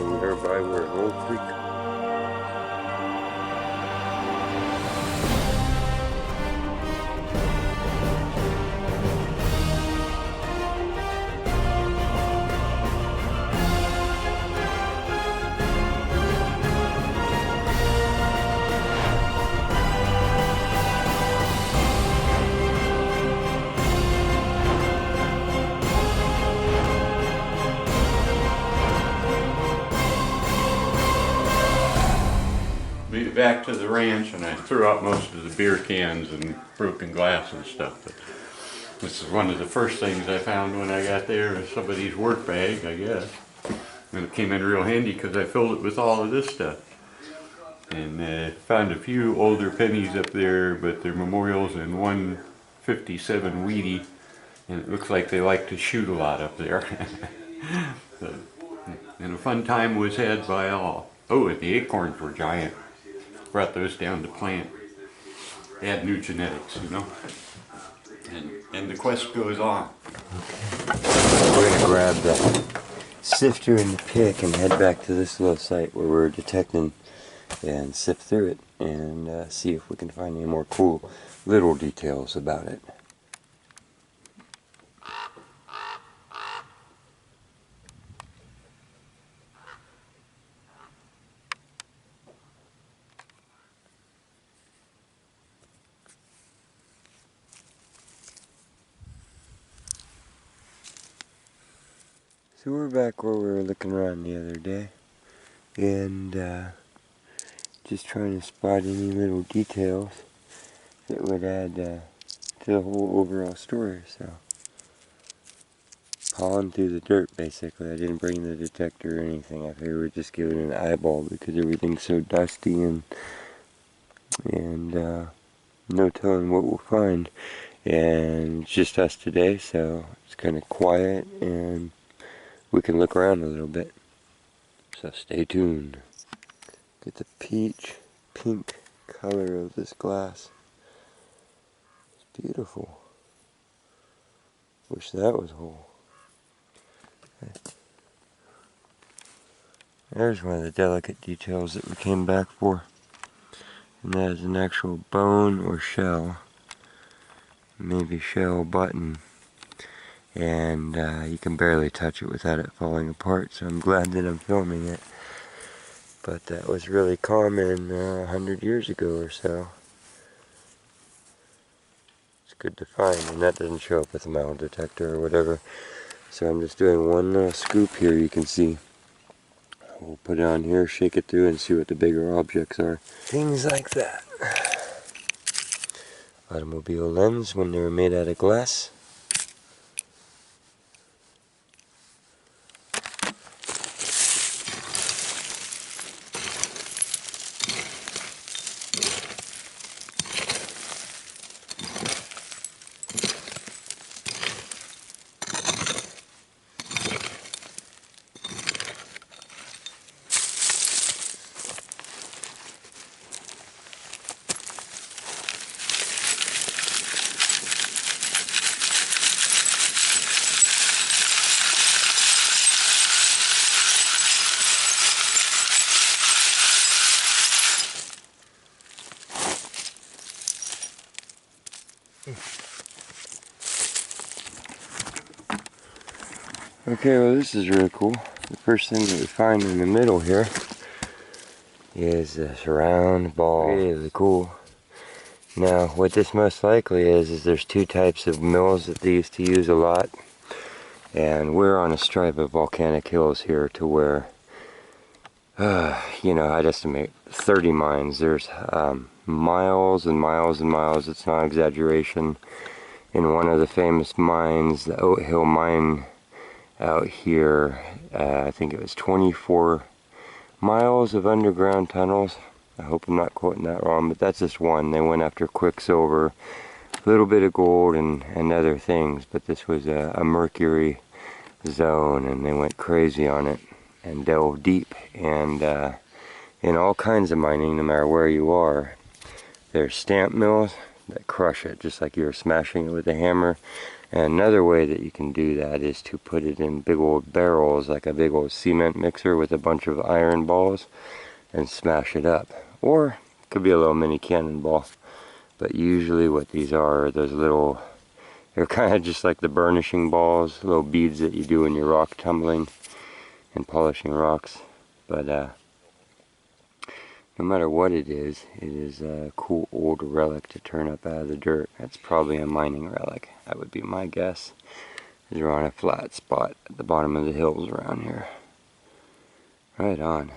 and thereby we're in Old Creek. Made it back to the ranch and I threw out most of the beer cans and broken glass and stuff. But this is one of the first things I found when I got there, somebody's work bag, I guess. And it came in real handy because I filled it with all of this stuff. And found a few older pennies up there, but they're memorials and one 57 Wheatie. And it looks like they like to shoot a lot up there. So, and a fun time was had by all. Oh, and the acorns were giant. Brought those down to plant. Add new genetics, you know. And the quest goes on. Okay. We're gonna grab the sifter and the pick and head back to this little site where we're detecting and sift through it and see if we can find any more cool little details about it. So we're back where we were looking around the other day and just trying to spot any little details that would add to the whole overall story. So pawing through the dirt basically. I didn't bring the detector or anything. I figured we'd just give it an eyeball because everything's so dusty and no telling what we'll find. And it's just us today, so it's kind of quiet and we can look around a little bit. So stay tuned. Get the peach pink color of this glass. It's beautiful. Wish that was whole. There's one of the delicate details that we came back for. And that is an actual bone or shell. Maybe shell button. And you can barely touch it without it falling apart, so I'm glad that I'm filming it. But that was really common 100 years ago or so. It's good to find, and that doesn't show up with a metal detector or whatever. So I'm just doing one scoop here, you can see. We'll put it on here, shake it through, and see what the bigger objects are. Things like that. Automobile lens when they were made out of glass. Okay, well this is really cool. The first thing that we find in the middle here is this round ball. Really cool. Now what this most likely is there's two types of mills that they used to use a lot. And we're on a stripe of volcanic hills here to where, you know, I'd estimate 30 mines. There's miles and miles and miles, it's not exaggeration. In one of the famous mines, the Oat Hill mine out here, I think it was 24 miles of underground tunnels. I hope I'm not quoting that wrong, but that's just one. They went after quicksilver, a little bit of gold and other things, but this was a mercury zone and they went crazy on it and delved deep. And in all kinds of mining, no matter where you are, there's stamp mills that crush it just like you're smashing it with a hammer. And another way that you can do that is to put it in big old barrels, like a big old cement mixer with a bunch of iron balls, and smash it up. Or it could be a little mini cannonball. But usually what these are those little, they're kind of just like the burnishing balls, little beads that you do when you're rock tumbling and polishing rocks. But no matter what it is a cool old relic to turn up out of the dirt. That's probably a mining relic, that would be my guess. They're on a flat spot at the bottom of the hills around here. Right on.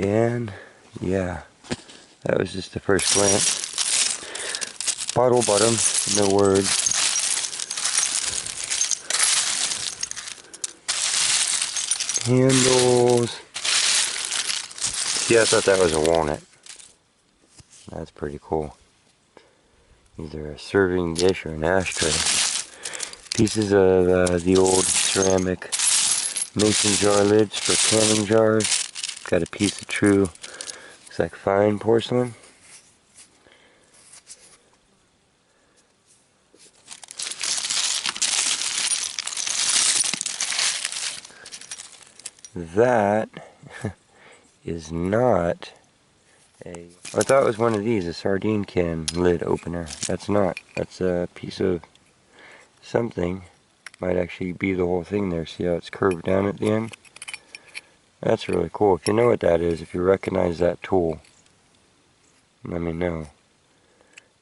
And yeah, that was just the first glance. Bottle bottom, no words. Handles. See, I thought that was a walnut. That's pretty cool. Either a serving dish or an ashtray. Pieces of the old ceramic mason jar lids for canning jars. Got a piece of true, looks like fine porcelain. That is not a... I thought it was one of these, a sardine can lid opener. That's not. That's a piece of something. Might actually be the whole thing there. See how it's curved down at the end? That's really cool. If you know what that is, if you recognize that tool, let me know.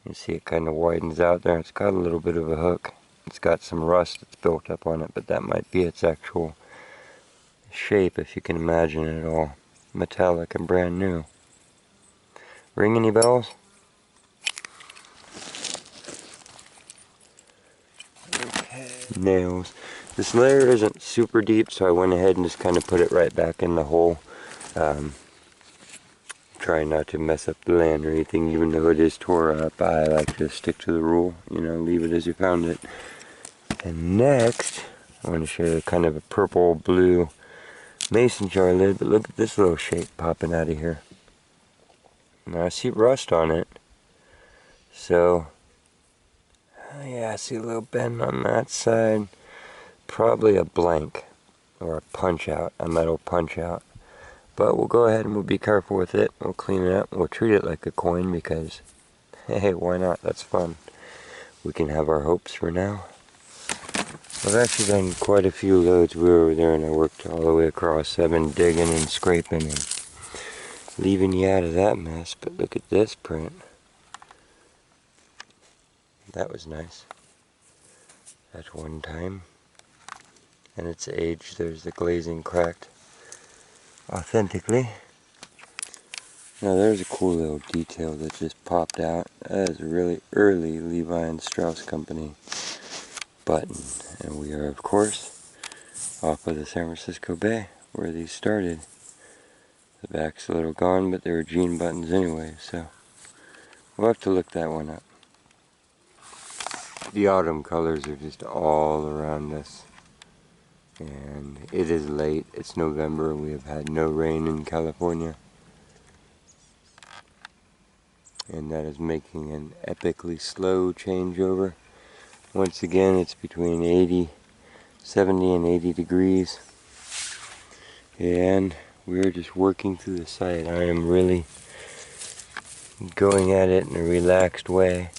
You see it kind of widens out there. It's got a little bit of a hook. It's got some rust that's built up on it, but that might be its actual shape, if you can imagine it all. Metallic and brand new. Ring any bells? Okay. Nails. This layer isn't super deep, so I went ahead and just kind of put it right back in the hole. Trying not to mess up the land or anything, even though it is tore up. I like to stick to the rule, you know, leave it as you found it. And next, I want to show you kind of a purple blue mason jar lid, but look at this little shape popping out of here. Now I see rust on it, so yeah, I see a little bend on that side. Probably a blank or a punch out, a metal punch out. But we'll go ahead and we'll be careful with it. We'll clean it up. We'll treat it like a coin because, hey, why not? That's fun. We can have our hopes for now. I've actually done quite a few loads. We were over there and I worked all the way across. I've been digging and scraping and leaving you out of that mess. But look at this print. That was nice. At one time. And it's aged. There's the glazing cracked authentically. Now there's a cool little detail that just popped out. That is a really early Levi and Strauss company button. And we are, of course, off of the San Francisco Bay where these started. The back's a little gone, but they were jean buttons anyway, so we'll have to look that one up. The autumn colors are just all around us. And it is late. It's November. We have had no rain in California. And that is making an epically slow changeover. Once again, it's between 70 and 80 degrees. And we're just working through the site. I am really going at it in a relaxed way.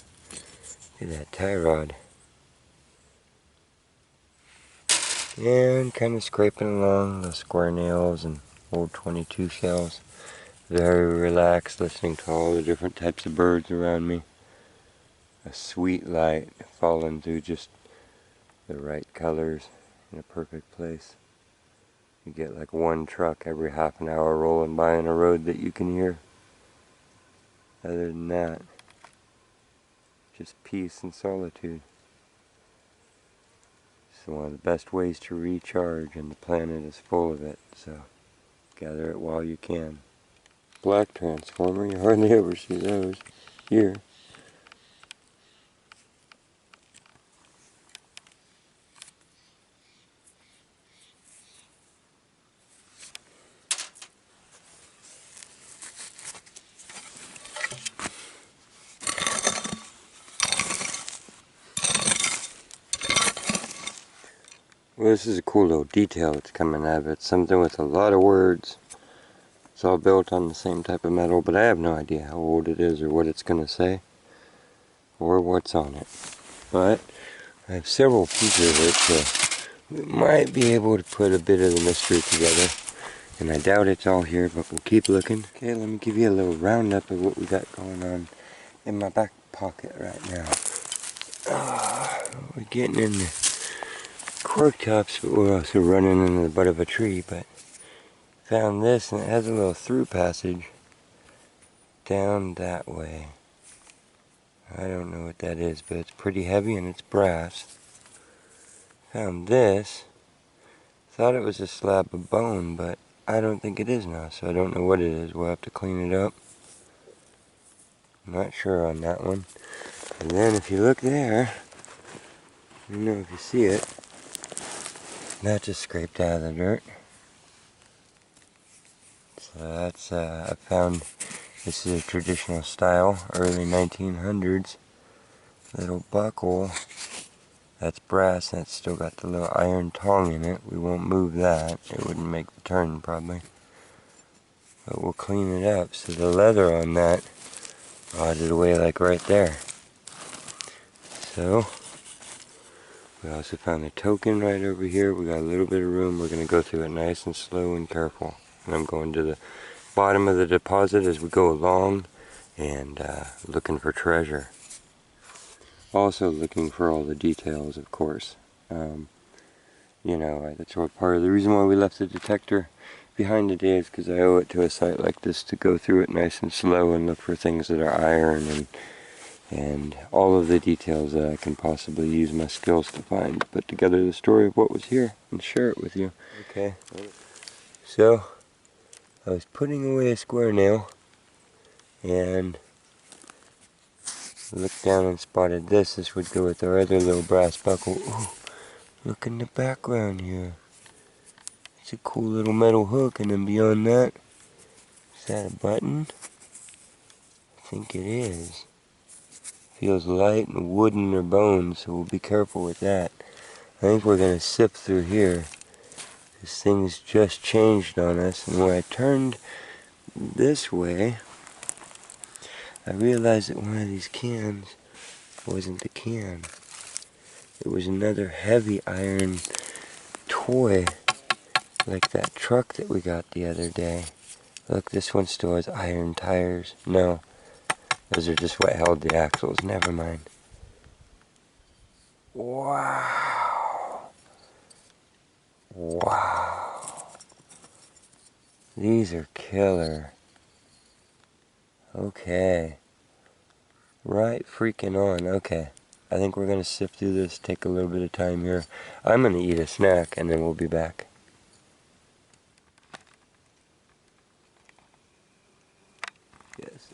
Look at that tie rod. And kind of scraping along the square nails and old 22 shells. Very relaxed, listening to all the different types of birds around me. A sweet light falling through just the right colors in a perfect place. You get like one truck every half an hour rolling by on a road that you can hear. Other than that, just peace and solitude. It's one of the best ways to recharge, and the planet is full of it, so gather it while you can. Black transformer, you hardly ever see those here. Well, this is a cool little detail that's coming out of it. Something with a lot of words. It's all built on the same type of metal, but I have no idea how old it is or what it's going to say or what's on it. But I have several pieces of it, so we might be able to put a bit of the mystery together. And I doubt it's all here, but we'll keep looking. Okay, let me give you a little roundup of what we got going on in my back pocket right now. We're getting in the cork tops, but we're also running into the butt of a tree. But found this, and it has a little through passage down that way. I don't know what that is, but it's pretty heavy and it's brass. Found this. Thought it was a slab of bone, but I don't think it is now, so I don't know what it is. We'll have to clean it up. I'm not sure on that one. And then if you look there, I don't know if you see it, that just scraped out of the dirt. So that's, I found, this is a traditional style, early 1900s, little buckle. That's brass, and it's still got the little iron tong in it. We won't move that, it wouldn't make the turn probably. But we'll clean it up. So the leather on that rotted away like right there. So, we also found a token right over here. We got a little bit of room. We're going to go through it nice and slow and careful. And I'm going to the bottom of the deposit as we go along and looking for treasure. Also looking for all the details, of course. You know, that's what part of the reason why we left the detector behind today is because I owe it to a site like this to go through it nice and slow and look for things that are iron and all of the details that I can possibly use my skills to find. Put together the story of what was here and share it with you. Okay, so I was putting away a square nail and looked down and spotted this. This would go with our other little brass buckle. Ooh, look in the background here. It's a cool little metal hook, and then beyond that, is that a button? I think it is. Feels light and wooden or bone, so we'll be careful with that. I think we're going to sift through here. This thing's just changed on us, and when I turned this way, I realized that one of these cans wasn't the can. It was another heavy iron toy, like that truck that we got the other day. Look, this one still has iron tires. No, those are just what held the axles. Never mind. Wow. Wow. These are killer. Okay. Right freaking on. Okay. I think we're going to sift through this, take a little bit of time here. I'm going to eat a snack and then we'll be back. Yes.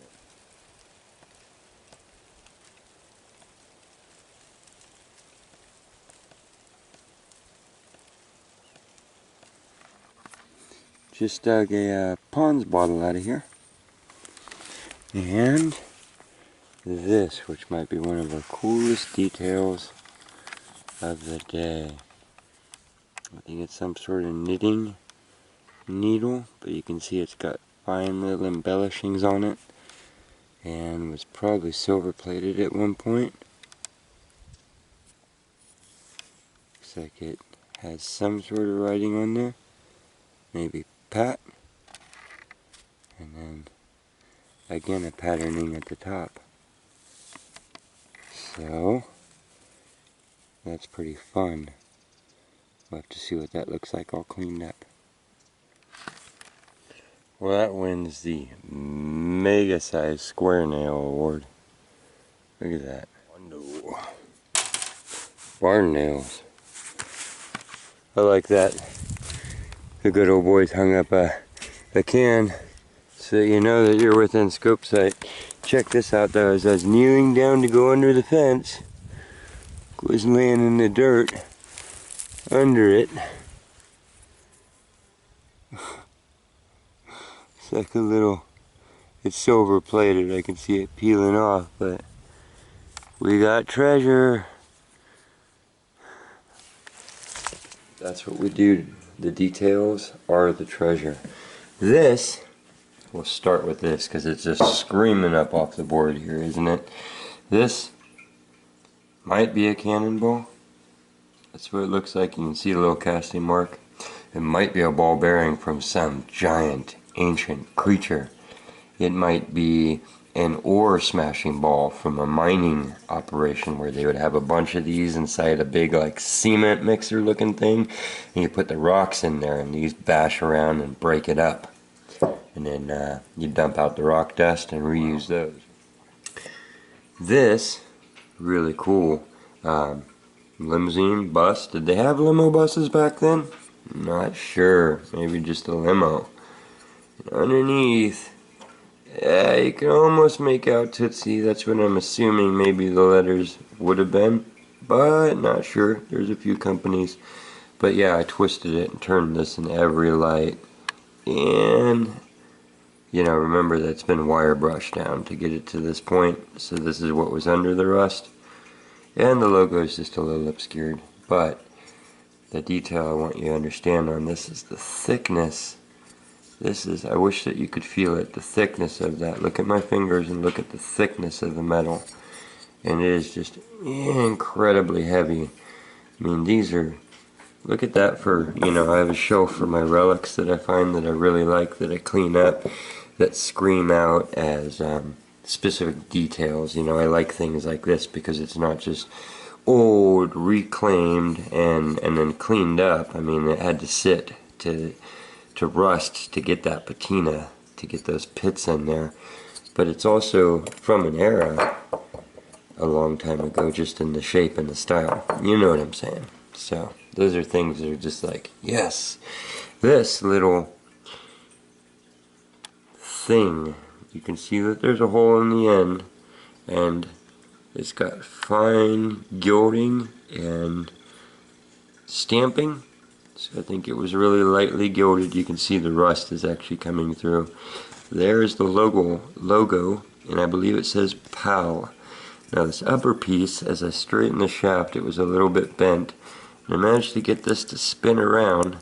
Just dug a Pond's bottle out of here. And this, which might be one of the coolest details of the day. I think it's some sort of knitting needle, but you can see it's got fine little embellishings on it and was probably silver plated at one point. Looks like it has some sort of writing on there, maybe Pat, and then again a patterning at the top. So that's pretty fun. We'll have to see what that looks like all cleaned up. Well, that wins the mega size square nail award. Look at that. Wonderful. Barn nails. I like that. The good old boys hung up a I can, so you know that you're within scope sight. Check this out though, as I was kneeling down to go under the fence, was laying in the dirt under it. It's like a little, it's silver plated, I can see it peeling off, but we got treasure. That's what we do. The details are the treasure. This, we'll start with this because it's just screaming up off the board here, isn't it? This might be a cannonball. That's what it looks like. You can see a little casting mark. It might be a ball bearing from some giant ancient creature. It might be an ore smashing ball from a mining operation where they would have a bunch of these inside a big like cement mixer looking thing, and you put the rocks in there and these bash around and break it up, and then you dump out the rock dust and reuse those. This really cool limousine bus. Did they have limo buses back then? Not sure, maybe just a limo. And underneath, yeah, you can almost make out Tootsie. That's what I'm assuming maybe the letters would have been, but not sure. There's a few companies. But yeah, I twisted it and turned this in every light. And, you know, remember that's been wire brushed down to get it to this point. So this is what was under the rust. And the logo is just a little obscured. But the detail I want you to understand on this is the thickness. This is, I wish that you could feel it, the thickness of that. Look at my fingers and look at the thickness of the metal. And it is just incredibly heavy. I mean, these are, look at that for, you know, I have a shelf for my relics that I find that I really like, that I clean up, that scream out as specific details. You know, I like things like this because it's not just old, reclaimed, and then cleaned up. I mean, it had to sit to rust to get that patina, to get those pits in there. But it's also from an era a long time ago, just in the shape and the style. You know what I'm saying? So those are things that are just like, yes. This little thing, you can see that there's a hole in the end, and it's got fine gilding and stamping. So I think it was really lightly gilded. You can see the rust is actually coming through. There is the logo, and I believe it says PAL. Now this upper piece, as I straightened the shaft, it was a little bit bent. And I managed to get this to spin around,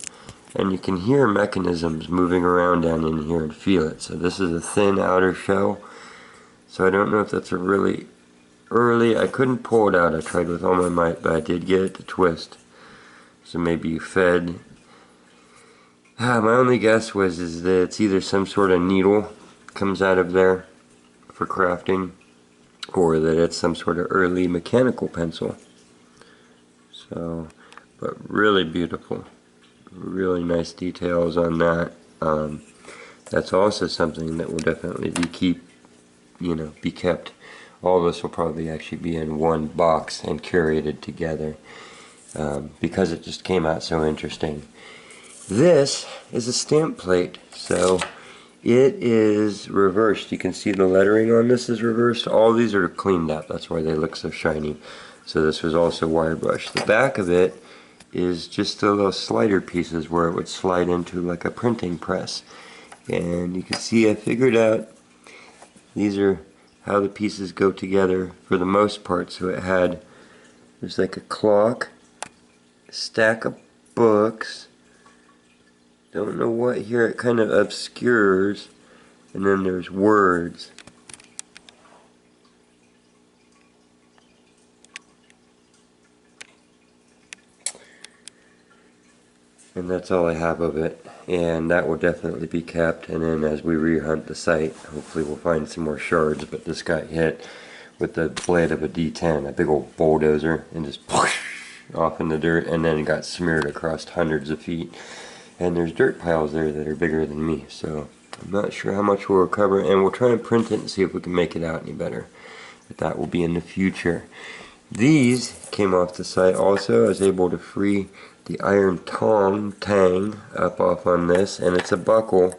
and you can hear mechanisms moving around down in here and feel it. So this is a thin outer shell. So I don't know if that's a really early, I couldn't pull it out. I tried with all my might, but I did get it to twist. So maybe you fed. My only guess is that it's either some sort of needle comes out of there for crafting, or that it's some sort of early mechanical pencil. So, but really beautiful, really nice details on that. That's also something that will definitely be kept. All this will probably actually be in one box and curated together. Because it just came out so interesting. This is a stamp plate, so it is reversed. You can see the lettering on this is reversed. All these are cleaned up, that's why they look so shiny. So this was also wire brushed. The back of it is just the little slider pieces where it would slide into like a printing press. And you can see I figured out these are how the pieces go together for the most part. So there's like a clock, stack of books, don't know what here, it kind of obscures, and then there's words. And that's all I have of it, and that will definitely be kept. And then as we rehunt the site, hopefully we'll find some more shards. But this got hit with the blade of a D10, a big old bulldozer, and just whoosh, off in the dirt, and then it got smeared across hundreds of feet. And there's dirt piles there that are bigger than me, so I'm not sure how much we'll recover, and we'll try and print it and see if we can make it out any better. But that will be in the future. These came off the site also. I was able to free the iron tang up off on this, and it's a buckle,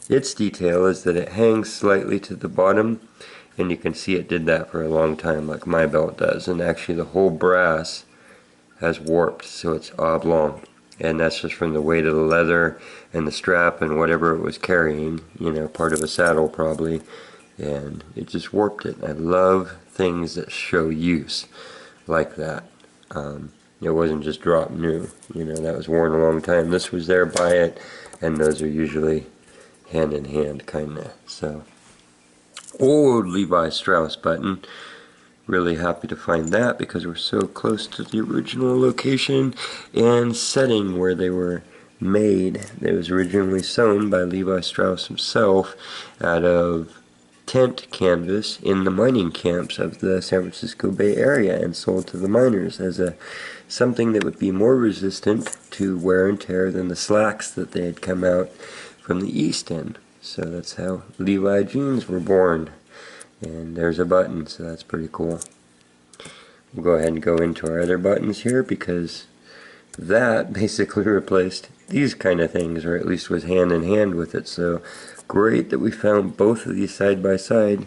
its detail is that it hangs slightly to the bottom, and you can see it did that for a long time like my belt does, and actually the whole brass has warped so it's oblong, and that's just from the weight of the leather and the strap and whatever it was carrying, you know, part of a saddle probably, and it just warped it. I love things that show use like that. It wasn't just drop new, you know, that was worn a long time. This was there, buy it, and those are usually hand in hand kinda. So old Levi Strauss button, really happy to find that because we're so close to the original location and setting where they were made. It was originally sewn by Levi Strauss himself out of tent canvas in the mining camps of the San Francisco Bay Area and sold to the miners as a something that would be more resistant to wear and tear than the slacks that they had come out from the East End. So that's how Levi jeans were born. And there's a button, so that's pretty cool. We'll go ahead and go into our other buttons here because that basically replaced these kind of things, or at least was hand in hand with it. So great that we found both of these side by side.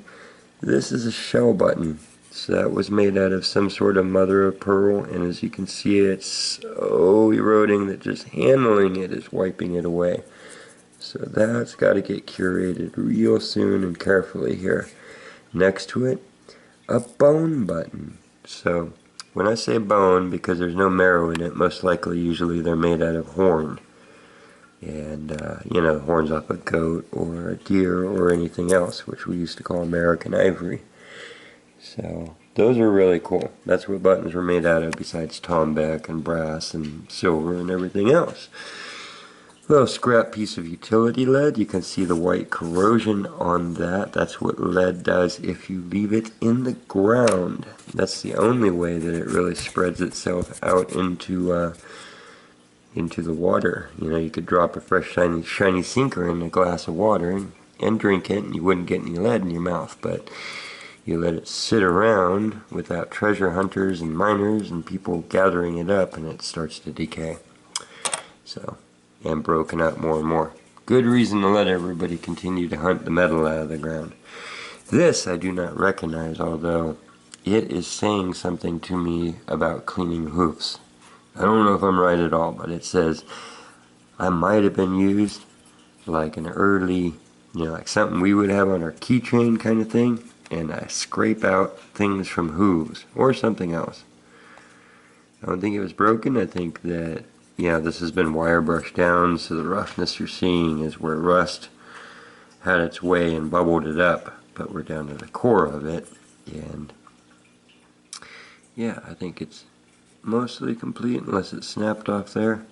This is a shell button. So that was made out of some sort of mother of pearl, and as you can see, it's so eroding that just handling it is wiping it away. So that's got to get curated real soon and carefully here. Next to it, a bone button. So when I say bone, because there's no marrow in it, most likely usually they're made out of horn. And, you know, horns off a goat or a deer or anything else, which we used to call American ivory. So those are really cool. That's what buttons were made out of, besides tomback and brass and silver and everything else. Little scrap piece of utility lead. You can see the white corrosion on that. That's what lead does if you leave it in the ground. That's the only way that it really spreads itself out into the water. You know, you could drop a fresh shiny sinker in a glass of water and drink it, and you wouldn't get any lead in your mouth. But you let it sit around without treasure hunters and miners and people gathering it up, and it starts to decay. So, and broken up more and more. Good reason to let everybody continue to hunt the metal out of the ground. This I do not recognize, although it is saying something to me about cleaning hoofs. I don't know if I'm right at all, but it says I might have been used like an early, you know, like something we would have on our keychain kind of thing, and I scrape out things from hooves or something else. I don't think it was broken. I think that, yeah, this has been wire brushed down, so the roughness you're seeing is where rust had its way and bubbled it up, but we're down to the core of it, and yeah, I think it's mostly complete unless it snapped off there.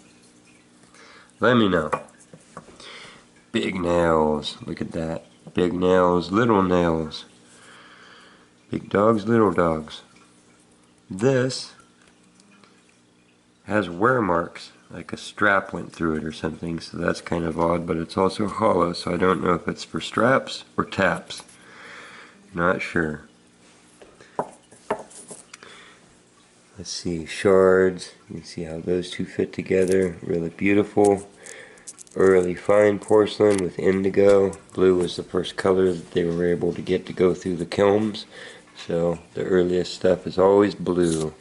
Let me know. Big nails, look at that. Big nails, little nails. Big dogs, little dogs. This has wear marks, like a strap went through it or something, so that's kind of odd, but it's also hollow, so I don't know if it's for straps or taps. Not sure. Let's see, shards. You can see how those two fit together. Really beautiful. Early fine porcelain with indigo. Blue was the first color that they were able to get to go through the kilns. So the earliest stuff is always blue.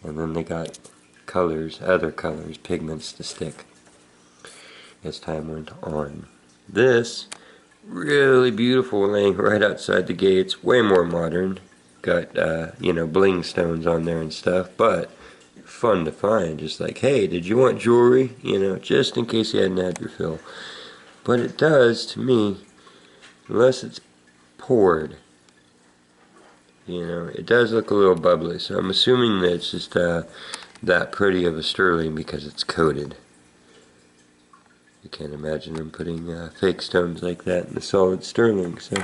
And then they got colors, other colors, pigments to stick as time went on. This, really beautiful, laying right outside the gates. Way more modern. Got, you know, bling stones on there and stuff, but fun to find. Just like, hey, did you want jewelry? You know, just in case you hadn't had your fill. But it does, to me, unless it's poured, you know, it does look a little bubbly. So I'm assuming that it's just that pretty of a sterling because it's coated. You can't imagine them putting fake stones like that in the solid sterling. So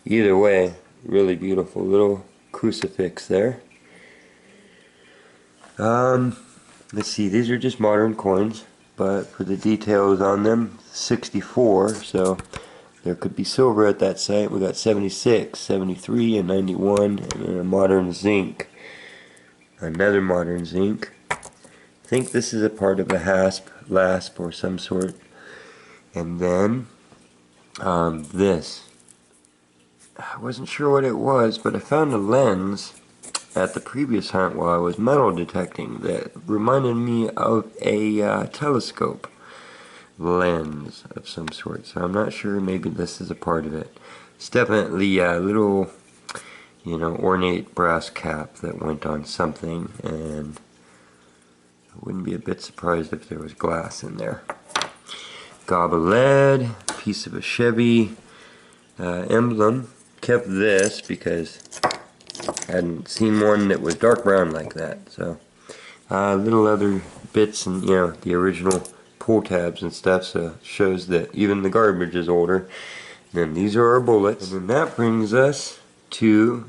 either way, really beautiful little crucifix there. Let's see, these are just modern coins, but for the details on them, 64, so there could be silver at that site. We got 76, 73, and 91, and then a modern zinc. Another modern zinc. I think this is a part of a hasp, lasp, or some sort. And then this. I wasn't sure what it was, but I found a lens at the previous hunt while I was metal detecting that reminded me of a telescope lens of some sort. So I'm not sure, maybe this is a part of it. It's definitely a little, you know, ornate brass cap that went on something, and I wouldn't be a bit surprised if there was glass in there. Gob of lead, piece of a Chevy emblem. Kept this because I hadn't seen one that was dark brown like that. So little other bits and, you know, the original pull tabs and stuff, so it shows that even the garbage is older. And then these are our bullets. And then that brings us to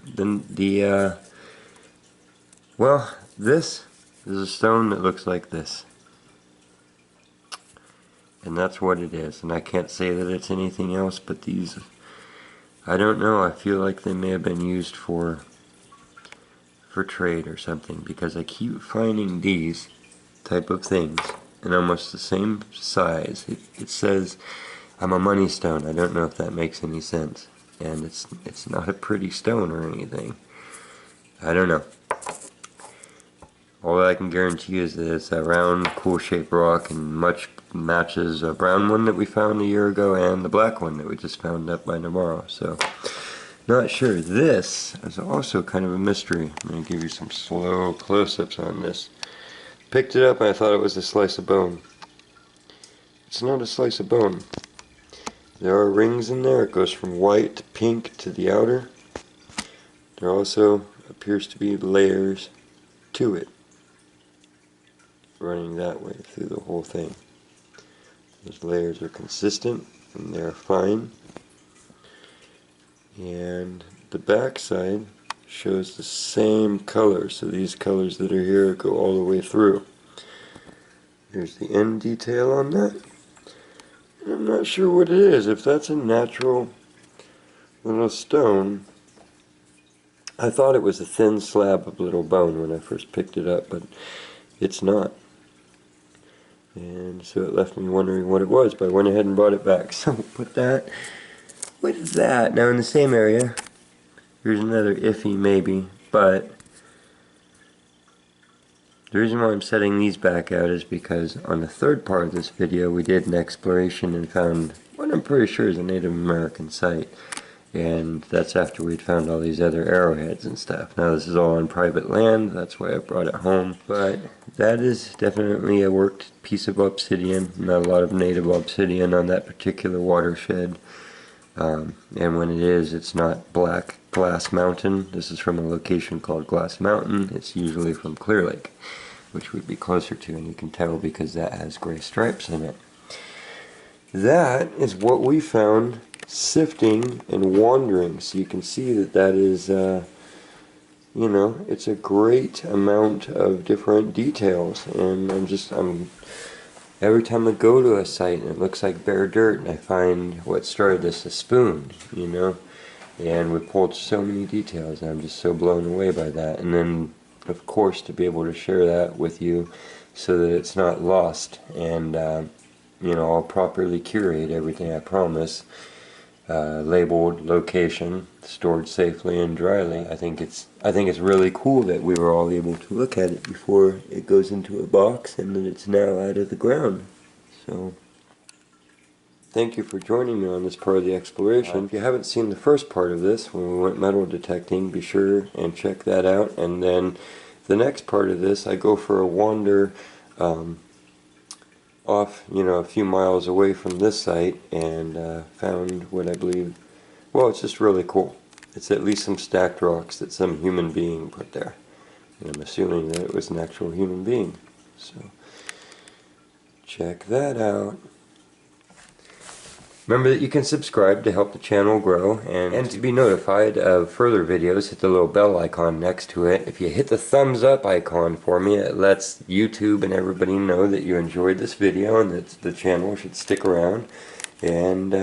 well, this is a stone that looks like this. And that's what it is. And I can't say that it's anything else, but these, I don't know, I feel like they may have been used for trade or something, because I keep finding these type of things in almost the same size. It says I'm a money stone. I don't know if that makes any sense. And it's not a pretty stone or anything. I don't know. All I can guarantee is that it's a round, cool shaped rock, and much matches a brown one that we found a year ago and the black one that we just found up by Navarro. So, not sure. This is also kind of a mystery. I'm going to give you some slow close-ups on this. Picked it up and I thought it was a slice of bone. It's not a slice of bone. There are rings in there. It goes from white to pink to the outer. There also appears to be layers to it, running that way through the whole thing. Those layers are consistent and they're fine. And the back side shows the same color, so these colors that are here go all the way through. Here's the end detail on that. And I'm not sure what it is. If that's a natural little stone, I thought it was a thin slab of little bone when I first picked it up, but it's not. And so it left me wondering what it was, but I went ahead and brought it back. So put that with that. Now in the same area, here's another iffy maybe, but the reason why I'm setting these back out is because on the third part of this video we did an exploration and found what I'm pretty sure is a Native American site. And that's after we'd found all these other arrowheads and stuff. Now this is all on private land, that's why I brought it home. But that is definitely a worked piece of obsidian. Not a lot of native obsidian on that particular watershed. And when it is, it's not black Glass Mountain. This is from a location called Glass Mountain. It's usually from Clear Lake, which would be closer to, and you can tell because that has gray stripes in it. That is what we found sifting and wandering. So you can see that that is, you know, it's a great amount of different details. And every time I go to a site and it looks like bare dirt, and I find what started this, a spoon, you know, and we pulled so many details, and I'm just so blown away by that. And then, of course, to be able to share that with you so that it's not lost, and you know, I'll properly curate everything, I promise. Labeled, location, stored safely and dryly. I think it's really cool that we were all able to look at it before it goes into a box and that it's now out of the ground. So thank you for joining me on this part of the exploration. If you haven't seen the first part of this when we went metal detecting, be sure and check that out. And then the next part of this, I go for a wander off, you know, a few miles away from this site, and found what I believe, well, it's just really cool. It's at least some stacked rocks that some human being put there, and I'm assuming that it was an actual human being. So check that out. Remember that you can subscribe to help the channel grow, and to be notified of further videos, hit the little bell icon next to it. If you hit the thumbs up icon for me, it lets YouTube and everybody know that you enjoyed this video and that the channel should stick around. And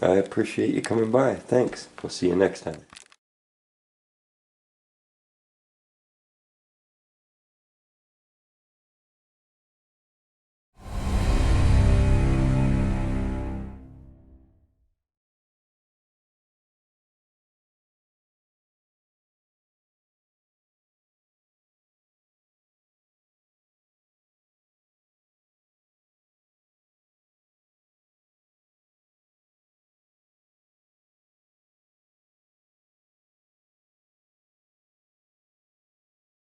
I appreciate you coming by. Thanks. We'll see you next time.